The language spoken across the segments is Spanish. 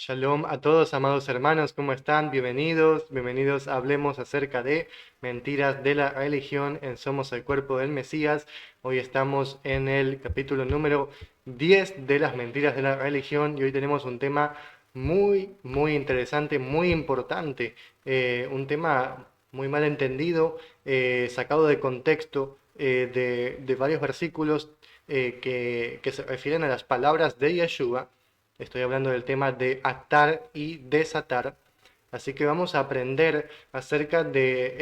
Shalom a todos, amados hermanos, ¿cómo están? Bienvenidos, bienvenidos a Hablemos acerca de mentiras de la religión en Somos el Cuerpo del Mesías. Hoy estamos en el capítulo número 10 de las mentiras de la religión y hoy tenemos un tema muy interesante, muy importante, un tema muy mal entendido, sacado de contexto de varios versículos que se refieren a las palabras de Yeshua. Estoy hablando del tema de atar y desatar. Así que vamos a aprender acerca del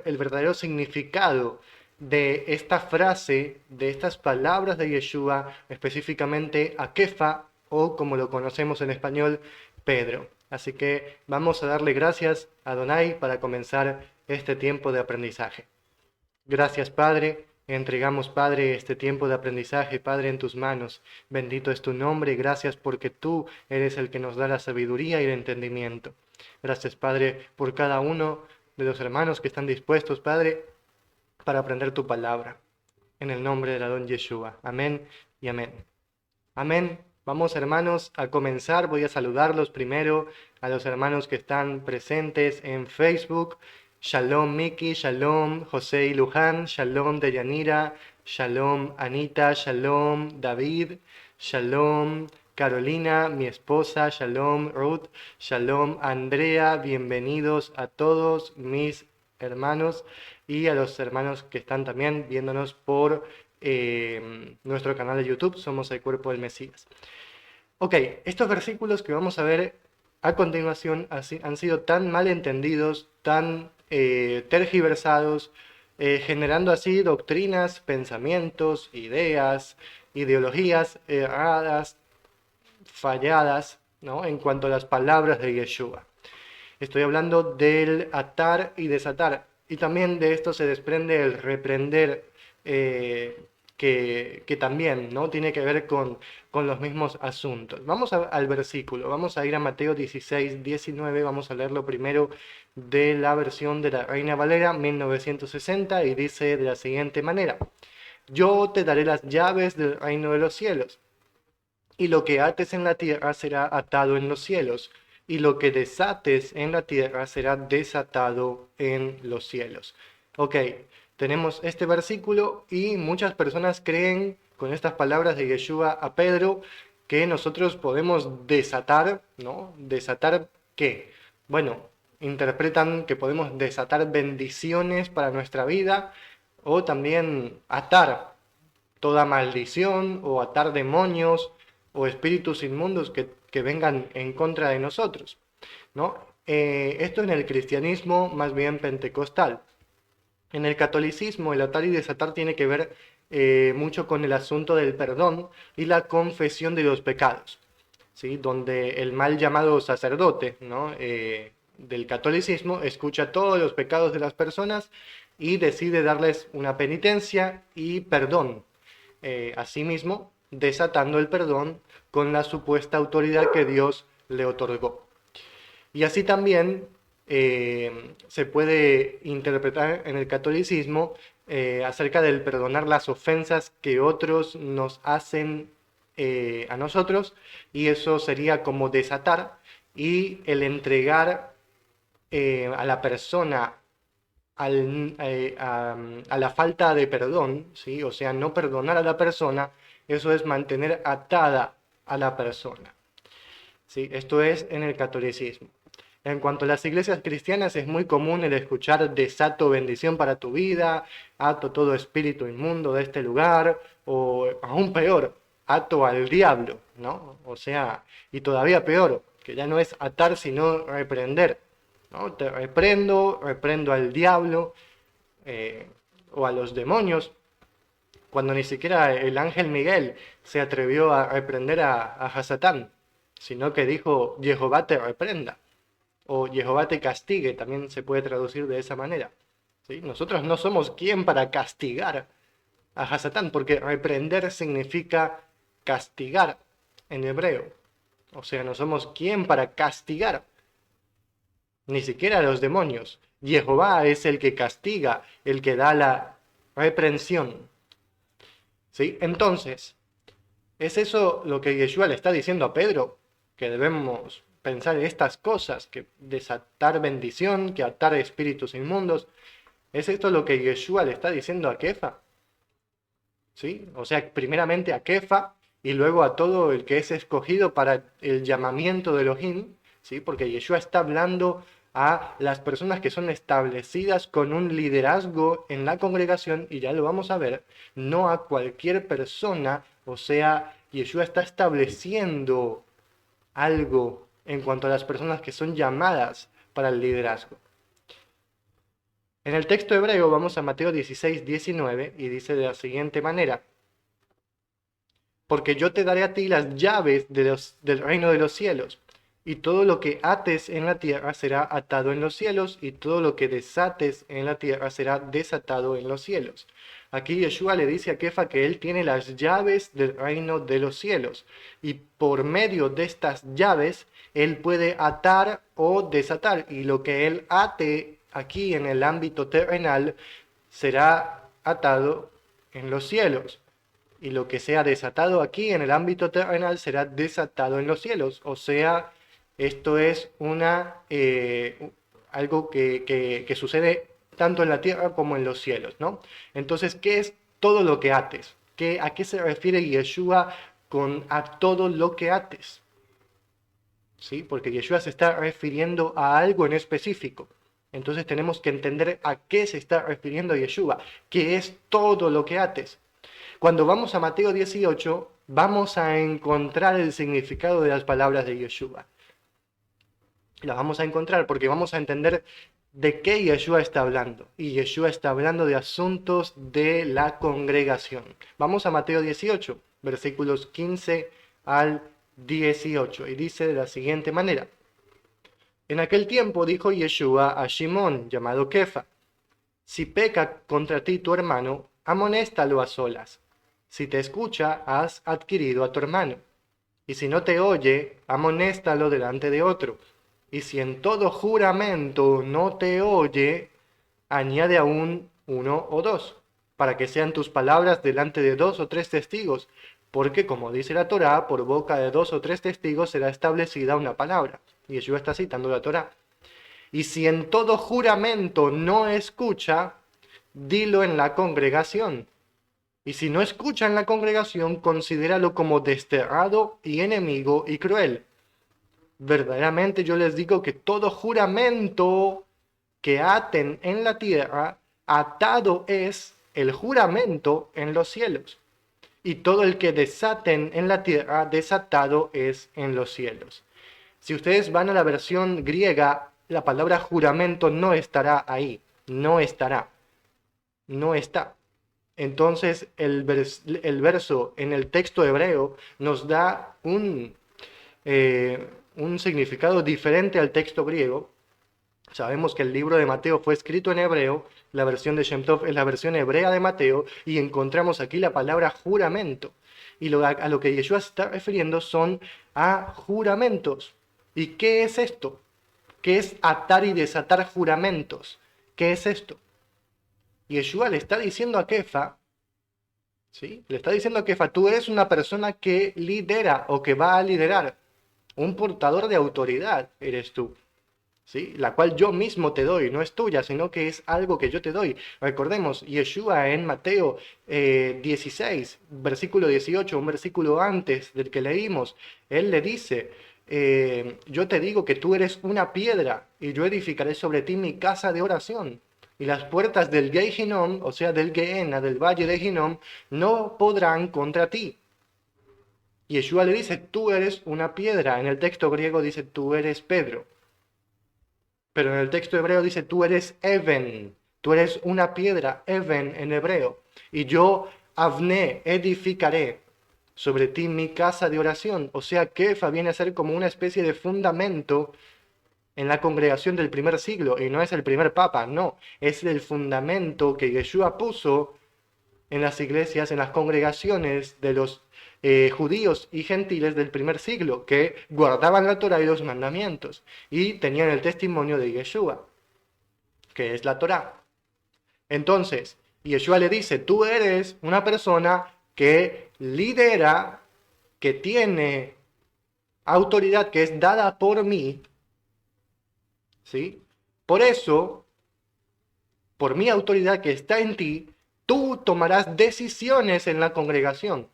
el verdadero significado de esta frase, de estas palabras de Yeshua, específicamente a Kefa, o como lo conocemos en español, Pedro. Así que vamos a darle gracias a Adonai para comenzar este tiempo de aprendizaje. Gracias, Padre. Entregamos, Padre, este tiempo de aprendizaje, Padre, en tus manos. Bendito es tu nombre. Gracias porque tú eres el que nos da la sabiduría y el entendimiento. Gracias, Padre, por cada uno de los hermanos que están dispuestos, Padre, para aprender tu palabra. En el nombre del Adón Yeshua. Amén y amén. Amén. Vamos, hermanos, a comenzar. Voy a saludarlos primero a los hermanos que están presentes en Facebook. Shalom Miki, Shalom José y Luján, Shalom Deyanira, Shalom Anita, Shalom David, Shalom Carolina, mi esposa, Shalom Ruth, Shalom Andrea. Bienvenidos a todos mis hermanos y a los hermanos que están también viéndonos por nuestro canal de YouTube, Somos el Cuerpo del Mesías. Ok, estos versículos que vamos a ver a continuación han sido tan mal entendidos, tan tergiversados, generando así doctrinas, pensamientos, ideas, ideologías erradas, falladas, ¿no?, en cuanto a las palabras de Yeshua. Estoy hablando del atar y desatar, y también de esto se desprende el reprender, que también, ¿no?, tiene que ver con los mismos asuntos. Vamos al versículo, vamos a ir a Mateo 16, 19, vamos a leerlo primero de la versión de la Reina Valera 1960 y dice de la siguiente manera: Yo te daré las llaves del reino de los cielos, y lo que ates en la tierra será atado en los cielos, y lo que desates en la tierra será desatado en los cielos. Ok, tenemos este versículo y muchas personas creen con estas palabras de Yeshua a Pedro que nosotros podemos desatar, ¿no? ¿Desatar qué? Bueno, interpretan que podemos desatar bendiciones para nuestra vida o también atar toda maldición o atar demonios o espíritus inmundos que vengan en contra de nosotros, ¿no? Esto en el cristianismo más bien pentecostal. En el catolicismo, el atar y desatar tiene que ver mucho con el asunto del perdón y la confesión de los pecados, ¿sí? Donde el mal llamado sacerdote, ¿no?, del catolicismo escucha todos los pecados de las personas y decide darles una penitencia y perdón. Asimismo, desatando el perdón con la supuesta autoridad que Dios le otorgó. Y así también se puede interpretar en el catolicismo acerca del perdonar las ofensas que otros nos hacen a nosotros, y eso sería como desatar, y el entregar a la persona a la falta de perdón, ¿sí? O sea, no perdonar a la persona, eso es mantener atada a la persona, ¿sí? Esto es en el catolicismo. En cuanto a las iglesias cristianas, es muy común el escuchar desato bendición para tu vida, ato todo espíritu inmundo de este lugar, o aún peor, ato al diablo, ¿no? O sea, y todavía peor, que ya no es atar sino reprender, ¿no? Te reprendo al diablo o a los demonios, cuando ni siquiera el ángel Miguel se atrevió a reprender a Satán, sino que dijo: Jehová te reprenda, o Jehová te castigue, también se puede traducir de esa manera, ¿sí? Nosotros no somos quien para castigar a Satán, porque reprender significa castigar en hebreo. O sea, no somos quien para castigar, ni siquiera a los demonios. Jehová es el que castiga, el que da la reprensión, ¿sí? Entonces, ¿es eso lo que Yeshua le está diciendo a Pedro? ¿Que debemos pensar estas cosas, que desatar bendición, que atar espíritus inmundos. ¿Es esto lo que Yeshua le está diciendo a Kefa? ¿Sí? O sea, primeramente a Kefa y luego a todo el que es escogido para el llamamiento de Elohim, ¿sí? Porque Yeshua está hablando a las personas que son establecidas con un liderazgo en la congregación, y ya lo vamos a ver, no a cualquier persona. O sea, Yeshua está estableciendo algo en cuanto a las personas que son llamadas para el liderazgo. En el texto hebreo vamos a Mateo 16:19 y dice de la siguiente manera: porque yo te daré a ti las llaves del reino de los cielos, y todo lo que ates en la tierra será atado en los cielos, y todo lo que desates en la tierra será desatado en los cielos. Aquí Yeshua le dice a Kefa que él tiene las llaves del reino de los cielos, y por medio de estas llaves él puede atar o desatar, y lo que él ate aquí en el ámbito terrenal será atado en los cielos, y lo que sea desatado aquí en el ámbito terrenal será desatado en los cielos. O sea, esto es algo que sucede tanto en la tierra como en los cielos, ¿no? Entonces, ¿qué es todo lo que ates? ¿A qué se refiere Yeshua con a todo lo que ates? ¿Sí? Porque Yeshua se está refiriendo a algo en específico. Entonces tenemos que entender a qué se está refiriendo Yeshua, que es todo lo que ates. Cuando vamos a Mateo 18, vamos a encontrar el significado de las palabras de Yeshua. Las vamos a encontrar porque vamos a entender de qué Yeshua está hablando. Y Yeshua está hablando de asuntos de la congregación. Vamos a Mateo 18, versículos 15 al 18. Y dice de la siguiente manera: en aquel tiempo dijo Yeshua a Shimón, llamado Kefa: si peca contra ti tu hermano, amonéstalo a solas. Si te escucha, has adquirido a tu hermano. Y si no te oye, amonéstalo delante de otro. Y si en todo juramento no te oye, añade aún uno o dos, para que sean tus palabras delante de 2 o 3 testigos. Porque, como dice la Torá, por boca de 2 o 3 testigos será establecida una palabra. Y Yeshua está citando la Torá. Y si en todo juramento no escucha, dilo en la congregación. Y si no escucha en la congregación, considéralo como desterrado y enemigo y cruel. Verdaderamente yo les digo que todo juramento que aten en la tierra, atado es el juramento en los cielos. Y todo el que desaten en la tierra, desatado es en los cielos. Si ustedes van a la versión griega, la palabra juramento no estará ahí. No estará. No está. Entonces el verso en el texto hebreo nos da un significado diferente al texto griego. Sabemos que el libro de Mateo fue escrito en hebreo, la versión de Shem Tov es la versión hebrea de Mateo, y encontramos aquí la palabra juramento. Y a lo que Yeshua se está refiriendo son a juramentos. ¿Y qué es esto? ¿Qué es atar y desatar juramentos? ¿Qué es esto? Yeshua le está diciendo a Kefa, ¿sí? Le está diciendo a Kefa: tú eres una persona que lidera o que va a liderar. Un portador de autoridad eres tú, ¿sí? La cual yo mismo te doy, no es tuya, sino que es algo que yo te doy. Recordemos, Yeshua en Mateo 16, versículo 18, un versículo antes del que leímos, él le dice: yo te digo que tú eres una piedra, y yo edificaré sobre ti mi casa de oración. Y las puertas del Gehinom, o sea, del Gehenna, del valle de Hinnom, no podrán contra ti. Yeshua le dice: tú eres una piedra. En el texto griego dice: tú eres Pedro. Pero en el texto hebreo dice: tú eres Even. Tú eres una piedra, Even en hebreo. Y yo, Avné, edificaré sobre ti mi casa de oración. O sea, Kefa viene a ser como una especie de fundamento en la congregación del primer siglo. Y no es el primer papa, no. Es el fundamento que Yeshua puso en las iglesias, en las congregaciones de los judíos y gentiles del primer siglo, que guardaban la Torá y los mandamientos, y tenían el testimonio de Yeshua, que es la Torá. Entonces, Yeshua le dice: tú eres una persona que lidera, que tiene autoridad que es dada por mí, ¿sí? Por eso, por mi autoridad que está en ti, tú tomarás decisiones en la congregación.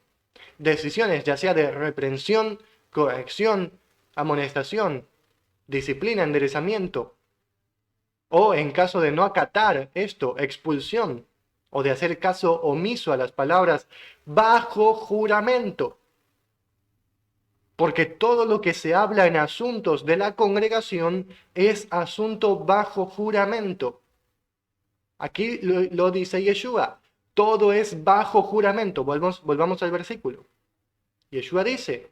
Decisiones ya sea de reprensión, corrección, amonestación, disciplina, enderezamiento, o en caso de no acatar esto, expulsión, o de hacer caso omiso a las palabras bajo juramento. Porque todo lo que se habla en asuntos de la congregación es asunto bajo juramento. Aquí lo dice Yeshua, todo es bajo juramento. Volvamos al versículo. Yeshua dice,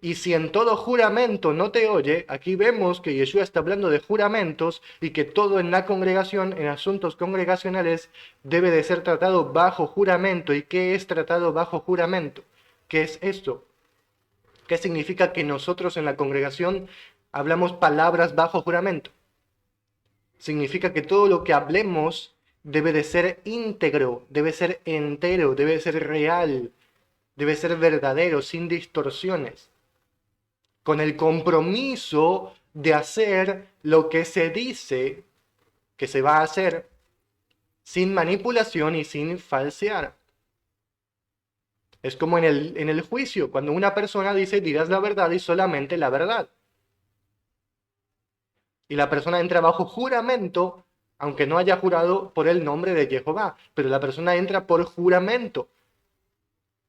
y si en todo juramento no te oye, aquí vemos que Yeshua está hablando de juramentos y que todo en la congregación, en asuntos congregacionales, debe de ser tratado bajo juramento. ¿Y qué es tratado bajo juramento? ¿Qué es esto? ¿Qué significa que nosotros en la congregación hablamos palabras bajo juramento? Significa que todo lo que hablemos debe de ser íntegro, debe ser entero, debe ser real, debe ser verdadero, sin distorsiones, con el compromiso de hacer lo que se dice que se va a hacer, sin manipulación y sin falsear. Es como en el juicio, cuando una persona dice dirás la verdad y solamente la verdad. Y la persona entra bajo juramento, aunque no haya jurado por el nombre de Jehová, pero la persona entra por juramento,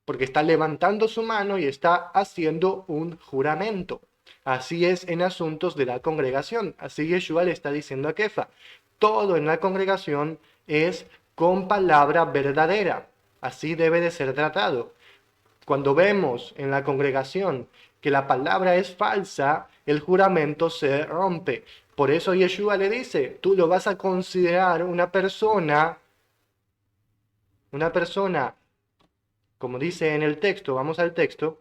porque está levantando su mano y está haciendo un juramento. Así es en asuntos de la congregación. Así Yeshua le está diciendo a Kefa, todo en la congregación es con palabra verdadera. Así debe de ser tratado. Cuando vemos en la congregación que la palabra es falsa, el juramento se rompe. Por eso Yeshua le dice, tú lo vas a considerar una persona, como dice en el texto, vamos al texto,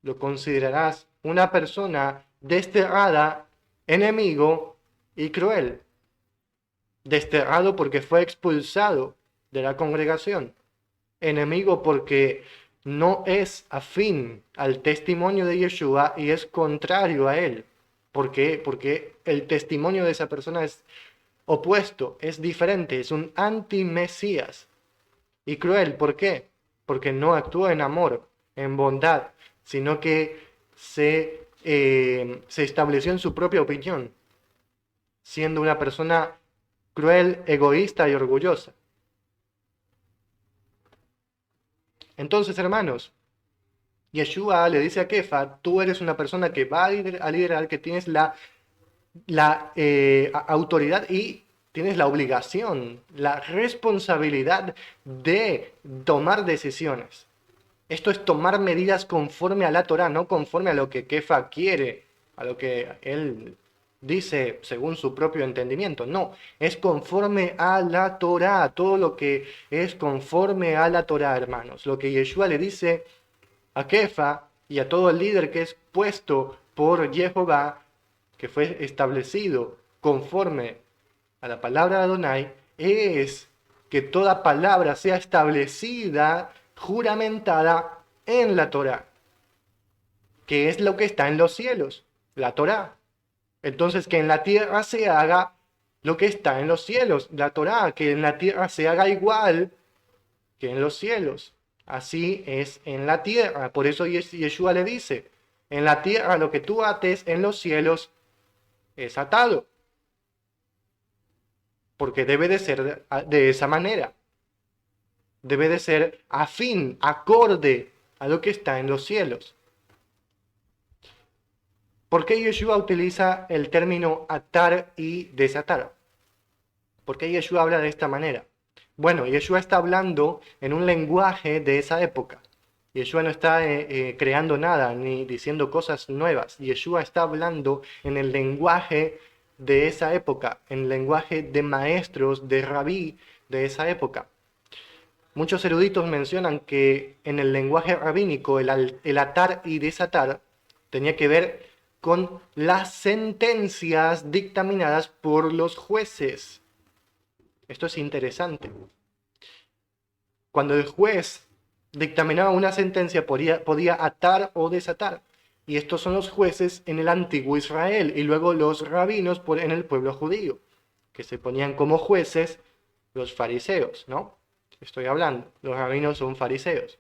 lo considerarás una persona desterrada, enemigo y cruel. Desterrado porque fue expulsado de la congregación. Enemigo porque no es afín al testimonio de Yeshua y es contrario a él. ¿Por qué? Porque el testimonio de esa persona es opuesto, es diferente, es un anti-Mesías. Y cruel, ¿por qué? Porque no actúa en amor, en bondad, sino que se estableció en su propia opinión, siendo una persona cruel, egoísta y orgullosa. Entonces, hermanos, Yeshua le dice a Kefa, tú eres una persona que va a liderar, que tienes la autoridad y tienes la obligación, la responsabilidad de tomar decisiones. Esto es tomar medidas conforme a la Torá, no conforme a lo que Kefa quiere, a lo que él dice según su propio entendimiento. No, es conforme a la Torá, todo lo que es conforme a la Torá, hermanos. Lo que Yeshua le dice a Kefa y a todo el líder que es puesto por Jehová, que fue establecido conforme a la palabra de Adonai, es que toda palabra sea establecida, juramentada en la Torá, que es lo que está en los cielos, la Torá. Entonces, que en la tierra se haga lo que está en los cielos, la Torá, que en la tierra se haga igual que en los cielos. Así es en la tierra. Por eso Yeshua le dice, en la tierra lo que tú ates en los cielos es atado. Porque debe de ser de esa manera. Debe de ser afín, acorde a lo que está en los cielos. ¿Por qué Yeshua utiliza el término atar y desatar? ¿Por qué Yeshua habla de esta manera? Bueno, Yeshua está hablando en un lenguaje de esa época. Yeshua no está creando nada ni diciendo cosas nuevas. Yeshua está hablando en el lenguaje de esa época, en el lenguaje de maestros, de rabí de esa época. Muchos eruditos mencionan que en el lenguaje rabínico el atar y desatar tenía que ver con las sentencias dictaminadas por los jueces. Esto es interesante. Cuando el juez dictaminaba una sentencia, podía atar o desatar. Y estos son los jueces en el antiguo Israel, y luego los rabinos en el pueblo judío, que se ponían como jueces los fariseos, ¿no? Estoy hablando, los rabinos son fariseos,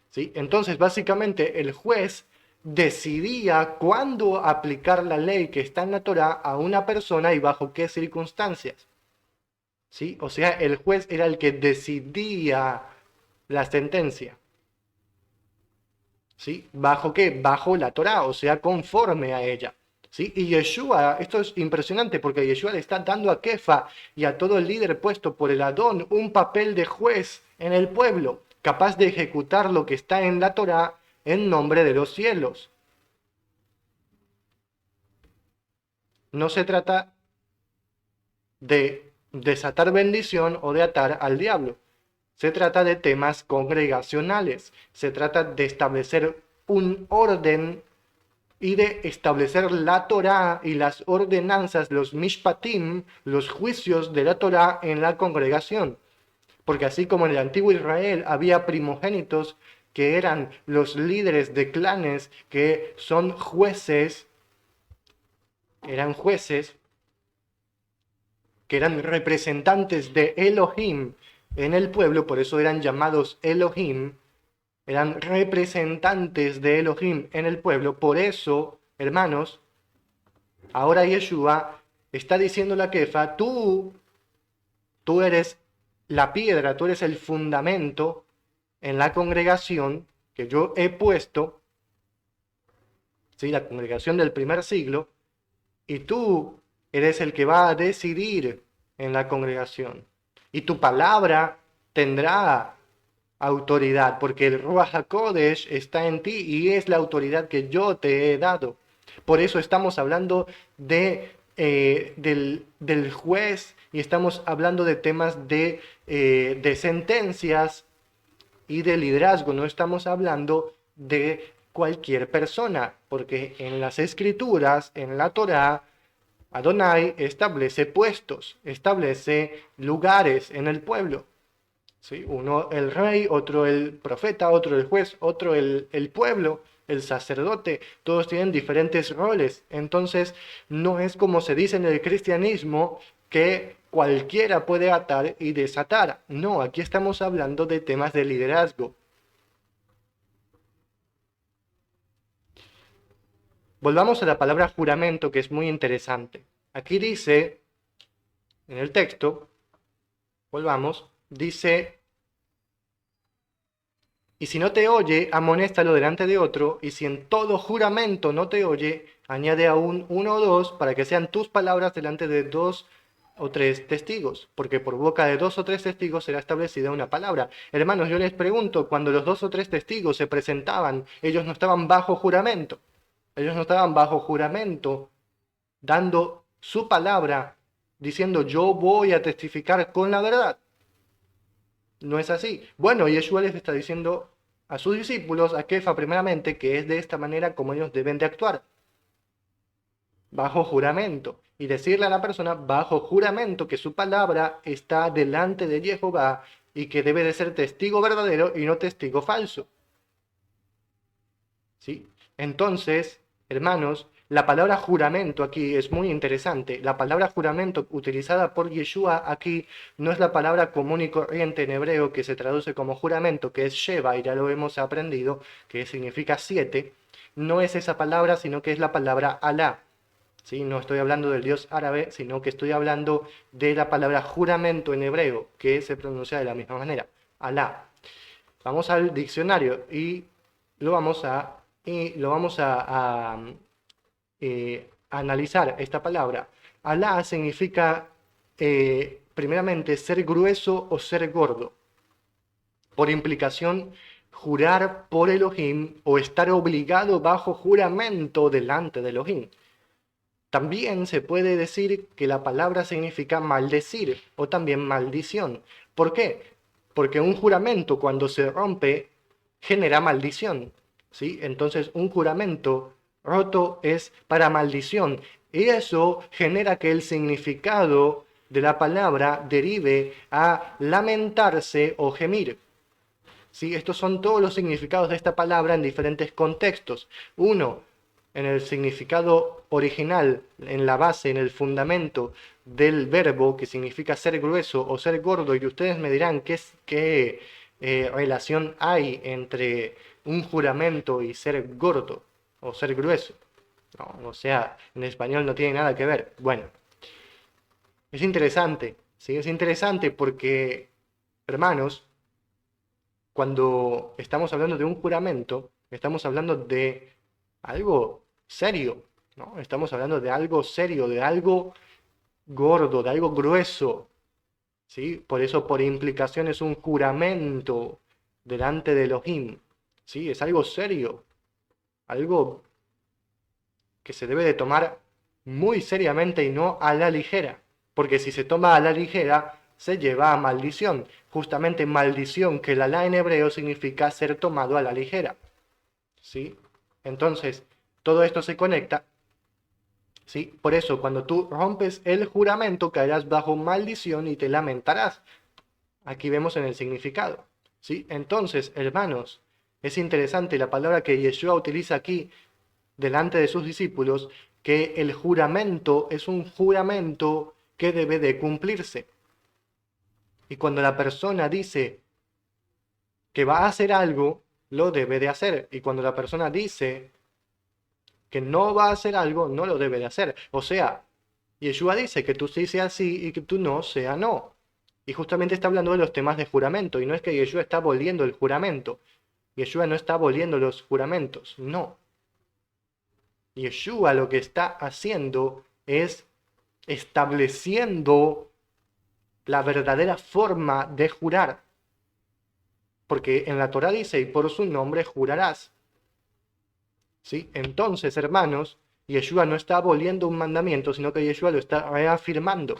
¿sí? Entonces, básicamente, el juez decidía cuándo aplicar la ley que está en la Torá a una persona y bajo qué circunstancias, ¿sí? O sea, el juez era el que decidía la sentencia. ¿Sí? ¿Bajo qué? Bajo la Torá, o sea, conforme a ella. ¿Sí? Y Yeshua, esto es impresionante porque Yeshua le está dando a Kefa y a todo el líder puesto por el Adón un papel de juez en el pueblo, capaz de ejecutar lo que está en la Torá en nombre de los cielos. No se trata de desatar bendición o de atar al diablo. Se trata de temas congregacionales. Se trata de establecer un orden y de establecer la Torá y las ordenanzas, los mishpatim, los juicios de la Torá en la congregación. Porque así como en el antiguo Israel había primogénitos que eran los líderes de clanes, que son jueces, eran jueces, que eran representantes de Elohim en el pueblo, por eso eran llamados Elohim, eran representantes de Elohim en el pueblo. Por eso, hermanos, ahora Yeshua está diciendo a Kefa, tú eres la piedra, tú eres el fundamento en la congregación que yo he puesto, ¿sí? La congregación del primer siglo, y tú eres el que va a decidir en la congregación. Y tu palabra tendrá autoridad, porque el Ruach HaKodesh está en ti y es la autoridad que yo te he dado. Por eso estamos hablando del juez y estamos hablando de temas de sentencias y de liderazgo. No estamos hablando de cualquier persona, porque en las escrituras, en la Torá, Adonai establece puestos, establece lugares en el pueblo. ¿Sí? Uno el rey, otro el profeta, otro el juez, otro el pueblo, el sacerdote. Todos tienen diferentes roles. Entonces, no es como se dice en el cristianismo que cualquiera puede atar y desatar. No, aquí estamos hablando de temas de liderazgo. Volvamos a la palabra juramento, que es muy interesante. Aquí dice, en el texto, volvamos, dice: y si no te oye, amonéstalo delante de otro, y si en todo juramento no te oye, añade aún uno o dos, para que sean tus palabras delante de 2 o 3 testigos, porque por boca de 2 o 3 testigos será establecida una palabra. Hermanos, yo les pregunto, cuando los 2 o 3 testigos se presentaban, ellos no estaban bajo juramento, ellos no estaban bajo juramento, dando su palabra, diciendo yo voy a testificar con la verdad. No es así. Bueno, Yeshua les está diciendo a sus discípulos, a Kefa primeramente, que es de esta manera como ellos deben de actuar, bajo juramento, y decirle a la persona bajo juramento que su palabra está delante de Jehová y que debe de ser testigo verdadero y no testigo falso. ¿Sí? Entonces, hermanos, la palabra juramento aquí es muy interesante. La palabra juramento utilizada por Yeshua aquí no es la palabra común y corriente en hebreo que se traduce como juramento, que es Sheva, y ya lo hemos aprendido, que significa 7. No es esa palabra, sino que es la palabra Alá. ¿Sí? No estoy hablando del dios árabe, sino que estoy hablando de la palabra juramento en hebreo, que se pronuncia de la misma manera, Alá. Vamos al diccionario y lo vamos a analizar esta palabra. Alá significa, primeramente, ser grueso o ser gordo. Por implicación, jurar por Elohim o estar obligado bajo juramento delante de Elohim. También se puede decir que la palabra significa maldecir o también maldición. ¿Por qué? Porque un juramento, cuando se rompe, genera maldición. ¿Sí? Entonces, un juramento roto es para maldición. Y eso genera que el significado de la palabra derive a lamentarse o gemir. ¿sí? Estos son todos los significados de esta palabra en diferentes contextos. Uno, en el significado original, en la base, en el fundamento del verbo, que significa ser grueso o ser gordo, y ustedes me dirán qué relación hay entre un juramento y ser gordo o ser grueso. No, o sea, en español no tiene nada que ver. Bueno, es interesante, ¿sí? Es interesante porque, hermanos, cuando estamos hablando de un juramento, estamos hablando de algo serio, ¿no? Estamos hablando de algo serio, de algo gordo, de algo grueso, ¿sí? Por eso, por implicación, es un juramento delante de Elohim, ¿sí? Es algo serio, algo que se debe de tomar muy seriamente y no a la ligera, porque si se toma a la ligera, se lleva a maldición. Justamente maldición, que la alá en hebreo significa ser tomado a la ligera, ¿sí? Entonces, todo esto se conecta, ¿sí? Por eso, cuando tú rompes el juramento, caerás bajo maldición y te lamentarás. Aquí vemos en el significado, ¿sí? Entonces, hermanos, es interesante la palabra que Yeshua utiliza aquí delante de sus discípulos, que el juramento es un juramento que debe de cumplirse. Y cuando la persona dice que va a hacer algo, lo debe de hacer. Y cuando la persona dice que no va a hacer algo, no lo debe de hacer. O sea, Yeshua dice que tú sí sea sí y que tú no sea no. Y justamente está hablando de los temas de juramento. Y no es que Yeshua está aboliendo el juramento. Yeshua no está aboliendo los juramentos. No. Yeshua lo que está haciendo es estableciendo la verdadera forma de jurar. Porque en la Torá dice, y por su nombre jurarás. ¿Sí? Entonces, hermanos, Yeshua no está aboliendo un mandamiento, sino que Yeshua lo está reafirmando.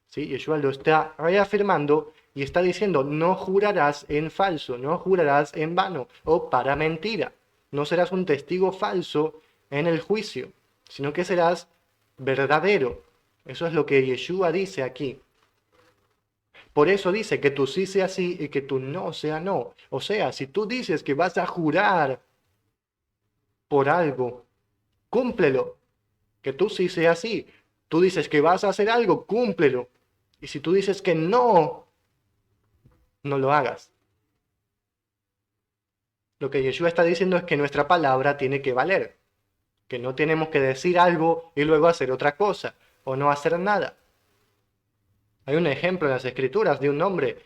¿Sí? Yeshua lo está reafirmando y está diciendo, no jurarás en falso, no jurarás en vano o para mentira. No serás un testigo falso en el juicio, sino que serás verdadero. Eso es lo que Yeshua dice aquí. Por eso dice que tú sí sea sí y que tú no sea no. O sea, si tú dices que vas a jurar por algo, cúmplelo. Que tú sí sea sí. Tú dices que vas a hacer algo, cúmplelo. Y si tú dices que no, no lo hagas. Lo que Yeshua está diciendo es que nuestra palabra tiene que valer. Que no tenemos que decir algo y luego hacer otra cosa, o no hacer nada. Hay un ejemplo en las Escrituras de un hombre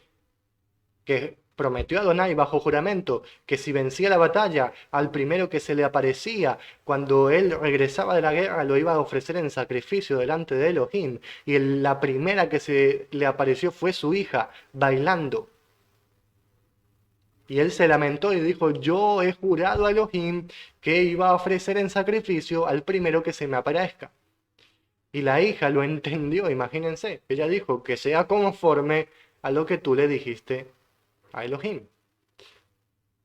que prometió a Adonai bajo juramento que si vencía la batalla al primero que se le aparecía cuando él regresaba de la guerra lo iba a ofrecer en sacrificio delante de Elohim, y la primera que se le apareció fue su hija bailando. Y él se lamentó y dijo, yo he jurado a Elohim que iba a ofrecer en sacrificio al primero que se me aparezca. Y la hija lo entendió, imagínense. Ella dijo, que sea conforme a lo que tú le dijiste a Elohim.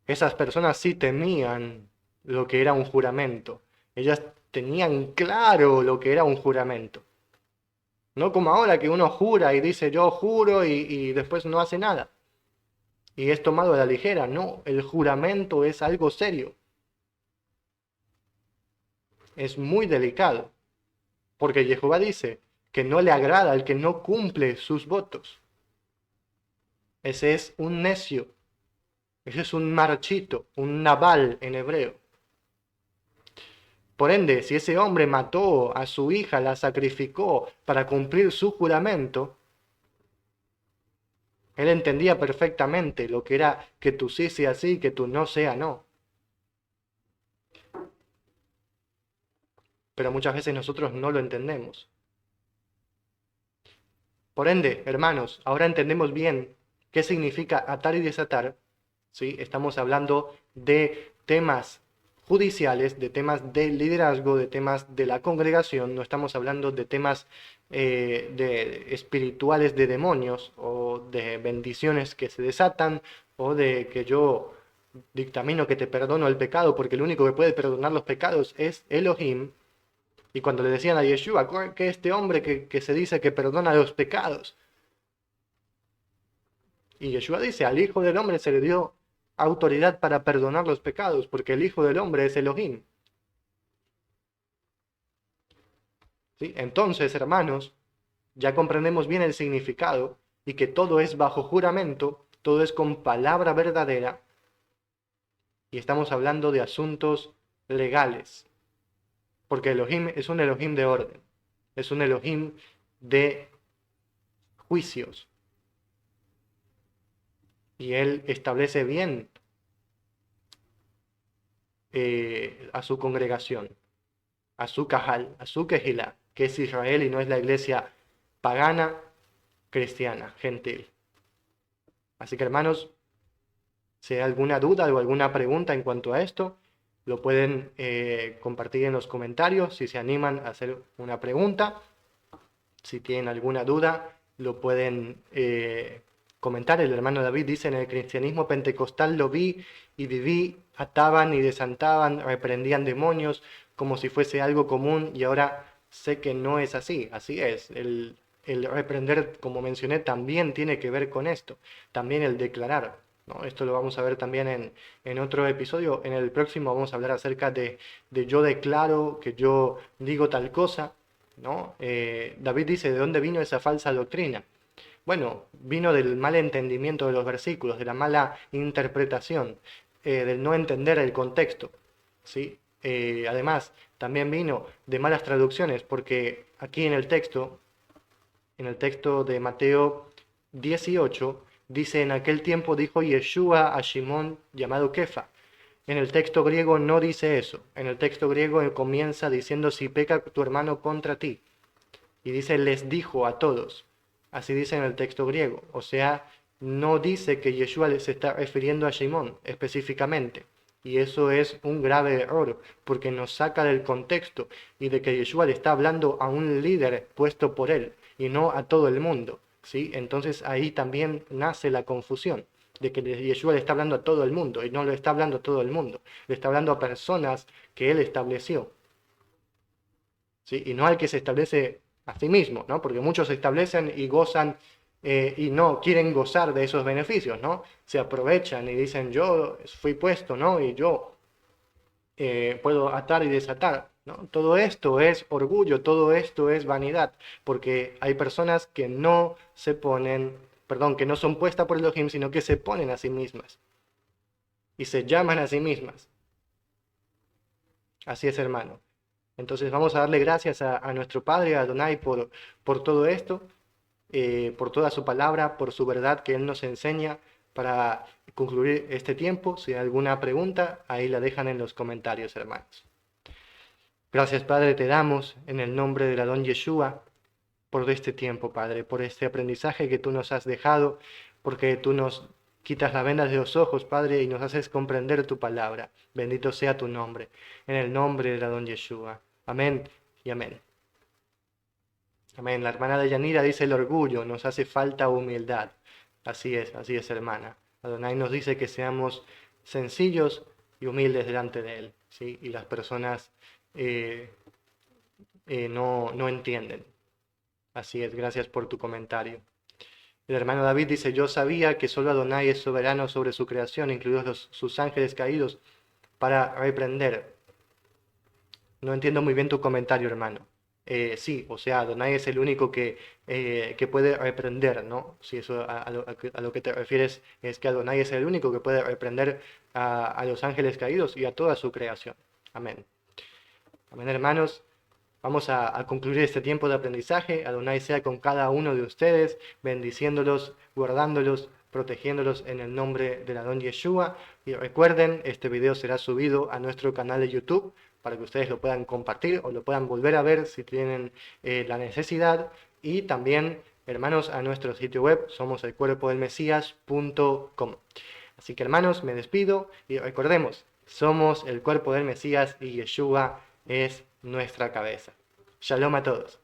Esas personas sí temían lo que era un juramento. Ellas tenían claro lo que era un juramento. No como ahora que uno jura y dice yo juro y después no hace nada. Y es tomado a la ligera. No, el juramento es algo serio. Es muy delicado. Porque Jehová dice que no le agrada al que no cumple sus votos. Ese es un necio. Ese es un marchito, un nabal en hebreo. Por ende, si ese hombre mató a su hija, la sacrificó para cumplir su juramento, él entendía perfectamente lo que era que tú sí sea sí, que tú no sea no. Pero muchas veces nosotros no lo entendemos. Por ende, hermanos, ahora entendemos bien qué significa atar y desatar. ¿Sí? Estamos hablando de temas judiciales, de temas de liderazgo, de temas de la congregación, no estamos hablando de temas espirituales de demonios o de bendiciones que se desatan o de que yo dictamino que te perdono el pecado porque el único que puede perdonar los pecados es Elohim. Y cuando le decían a Yeshua que este hombre que se dice que perdona los pecados, y Yeshua dice, al Hijo del Hombre se le dio autoridad para perdonar los pecados, porque el Hijo del Hombre es Elohim. ¿Sí? Entonces, hermanos, ya comprendemos bien el significado y que todo es bajo juramento, todo es con palabra verdadera, y estamos hablando de asuntos legales, porque Elohim es un Elohim de orden, es un Elohim de juicios, y Él establece bien a su congregación, a su Cajal, a su Kehilá, que es Israel y no es la iglesia pagana, cristiana, gentil. Así que hermanos, si hay alguna duda o alguna pregunta en cuanto a esto, lo pueden compartir en los comentarios si se animan a hacer una pregunta. Si tienen alguna duda, lo pueden comentar. El hermano David dice, en el cristianismo pentecostal lo vi y viví, ataban y desantaban, reprendían demonios como si fuese algo común y ahora sé que no es así. Así es. El reprender, como mencioné, también tiene que ver con esto. También el declarar, ¿no? Esto lo vamos a ver también en otro episodio. En el próximo vamos a hablar acerca de yo declaro, que yo digo tal cosa, ¿no? David dice, ¿de dónde vino esa falsa doctrina? Bueno, vino del mal entendimiento de los versículos, de la mala interpretación, del no entender el contexto, ¿sí? Además, también vino de malas traducciones, porque aquí en el texto de Mateo 18, dice, en aquel tiempo dijo Yeshua a Shimón llamado Kefa. En el texto griego no dice eso. En el texto griego comienza diciendo, si peca tu hermano contra ti. Y dice, les dijo a todos. Así dice en el texto griego. O sea, no dice que Yeshua se está refiriendo a Shimón específicamente. Y eso es un grave error, porque nos saca del contexto y de que Yeshua le está hablando a un líder puesto por él y no a todo el mundo, ¿sí? Entonces ahí también nace la confusión de que Yeshua le está hablando a todo el mundo y no le está hablando a todo el mundo, le está hablando a personas que él estableció, ¿sí? Y no al que se establece a sí mismo, ¿no? Porque muchos se establecen y gozan y no quieren gozar de esos beneficios, ¿no? Se aprovechan y dicen, yo fui puesto, ¿no? Y yo puedo atar y desatar, ¿no? Todo esto es orgullo, todo esto es vanidad, porque hay personas que no se ponen, perdón, que no son puestas por Elohim, sino que se ponen a sí mismas y se llaman a sí mismas. Así es, hermano. Entonces vamos a darle gracias a nuestro Padre, a Adonai, por todo esto, por toda su palabra, por su verdad que Él nos enseña para concluir este tiempo. Si hay alguna pregunta, ahí la dejan en los comentarios, hermanos. Gracias, Padre, te damos en el nombre del Adón Yeshua por este tiempo, Padre, por este aprendizaje que tú nos has dejado, porque tú nos quitas la venda de los ojos, Padre, y nos haces comprender tu palabra. Bendito sea tu nombre, en el nombre del Adón Yeshua. Amén y amén. Amén. La hermana de Yanira dice, el orgullo, nos hace falta humildad. Así es, hermana. Adonai nos dice que seamos sencillos y humildes delante de Él, ¿sí? Y las personas no entienden. Así es, gracias por tu comentario. El hermano David dice, yo sabía que solo Adonai es soberano sobre su creación, incluidos sus ángeles caídos, para reprender. No entiendo muy bien tu comentario, hermano. Sí, o sea, Adonai es el único que puede reprender, ¿no? Si eso a lo que te refieres es que Adonai es el único que puede reprender a los ángeles caídos y a toda su creación. Amén. Amén, hermanos. Vamos a concluir este tiempo de aprendizaje. Adonai sea con cada uno de ustedes, bendiciéndolos, guardándolos, protegiéndolos en el nombre del Adón Yeshua. Y recuerden, este video será subido a nuestro canal de YouTube para que ustedes lo puedan compartir o lo puedan volver a ver si tienen la necesidad. Y también, hermanos, a nuestro sitio web, somoselcuerpodelmesías.com. Así que, hermanos, me despido y recordemos, somos el cuerpo del Mesías y Yeshua es nuestra cabeza. Shalom a todos.